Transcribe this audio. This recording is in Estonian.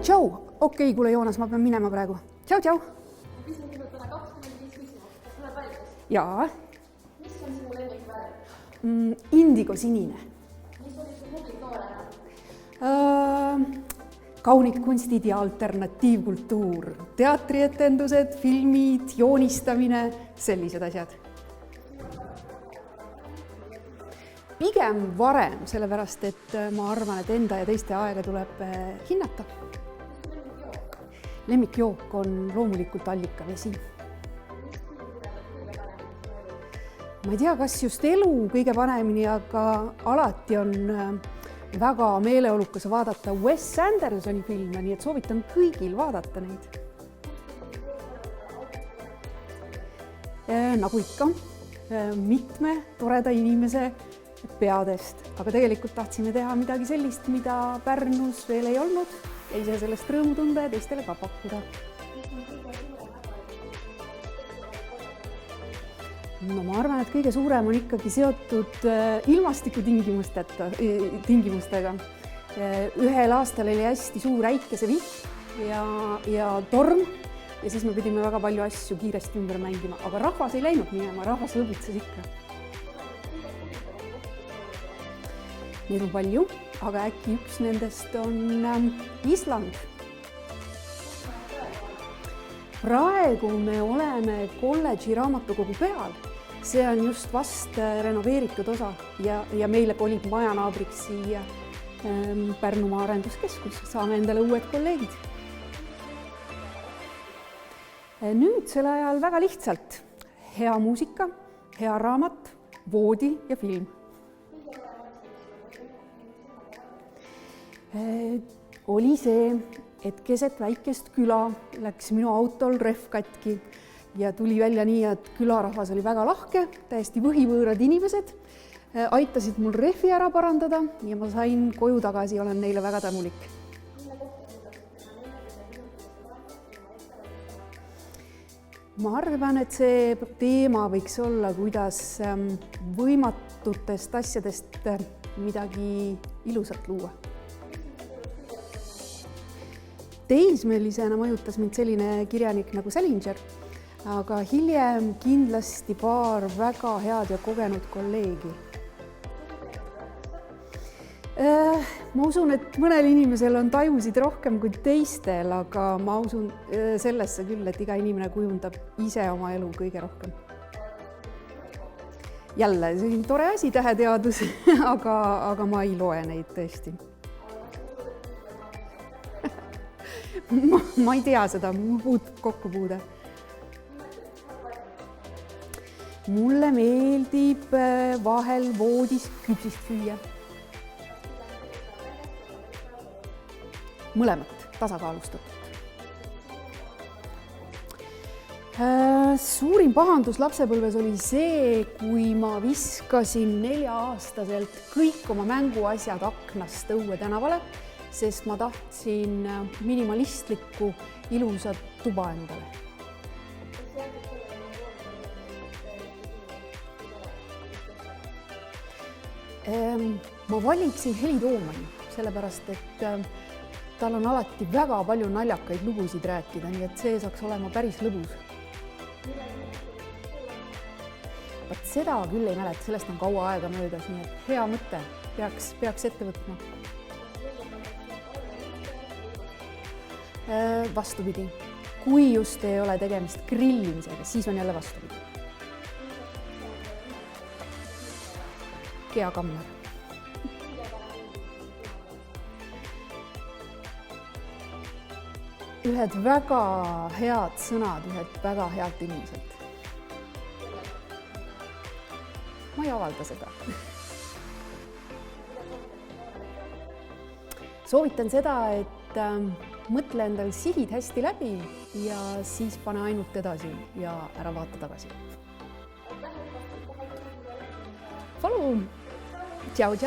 tšau. Okei, kuule Joonas, ma pean minema praegu. Tšau. Ma küsin sinult täna 25 küsimust. Kas tuleb valmis? Jaa. Mis on sinu lemmikvärv? Indigo sinine. Mis oli su hobid noorena? Kaunid kunstid ja alternatiivkultuur. Teatrietendused, filmid, joonistamine, sellised asjad. Pigem varem, sellepärast, et ma arvan, et enda ja teiste aega tuleb hinnata. Lemmikjook on loomulikult allikavesi. Ma ei tea, kas just elu kõige panemini, aga alati on väga meeleolukas vaadata Wes Andersoni filme, nii et soovitan kõigil vaadata neid. Nagu ikka, mitme toreda inimese peadest, aga tegelikult tahtsime teha midagi sellist, mida Pärnus veel ei olnud ja ise sellest rõõmu tunda ja teistele ka pakkuda. No ma arvan, et kõige suurem on ikkagi seotud ilmastikutingimustega. Ühel aastal oli hästi suur äikesevihm ja torm ja siis me pidime väga palju asju kiiresti ümber mängima, aga rahvas ei läinud minema, rahvas lõbutses ikka. Neid on palju, aga äkki üks nendest on Island. Praegu me oleme kolledži raamatukogu peal. See on just vast renoveeritud osa ja meile kolib majanaabriks siia Pärnumaa arenduskeskus. Saame endale uued kolleegid. Nüüd selle ajal väga lihtsalt. Hea muusika, hea raamat, voodi ja film. Oli see, et keset väikest küla läks minu autol rehv katki ja tuli välja nii, et külarahvas oli väga lahke, täiesti võhivõõrad inimesed, aitasid mul rehvi ära parandada ja ma sain koju tagasi ja olen neile väga tänulik. Ma arvan, et see teema võiks olla, kuidas võimatutest asjadest midagi ilusat luua. Teismelisena mõjutas mind selline kirjanik nagu Salinger, aga hiljem kindlasti paar väga head ja kogenud kolleegi. Ma usun, et mõnel inimesel on tajusid rohkem kui teistel, aga ma usun sellesse küll, et iga inimene kujundab ise oma elu kõige rohkem. Jälle, see on tore asi, täheteadus, aga ma ei loe neid tõesti. Ma ei tea seda, mul puutub kokkupuude. Mulle meeldib vahel voodis küpsist süüa. Mõlemat, tasakaalustatud. Suurim pahandus lapsepõlves oli see, kui ma viskasin 4-aastaselt kõik oma mänguasjad aknast õue tänavale, sest ma tahtsin minimalistlikku ilusat tuba endale. Ma valiksin Heli Toomani, sellepärast et tal on alati väga palju naljakaid lugusid rääkida, nii et see saaks olema päris lõbus. Vaat seda küll ei mäleta, sellest on kaua aega möödas, nii et hea mõte, peaks ette võtma. Vastupidi. Kui just ei ole tegemist grillimisega, siis on jälle vastupidi. Gea Kammer. Ühed väga head sõnad, ühed väga head inimesed. Ma ei avalda seda. Soovitan seda, et mõtle endal sihid hästi läbi ja siis pane ainult edasi ja ära vaata tagasi. Palun! Tšau!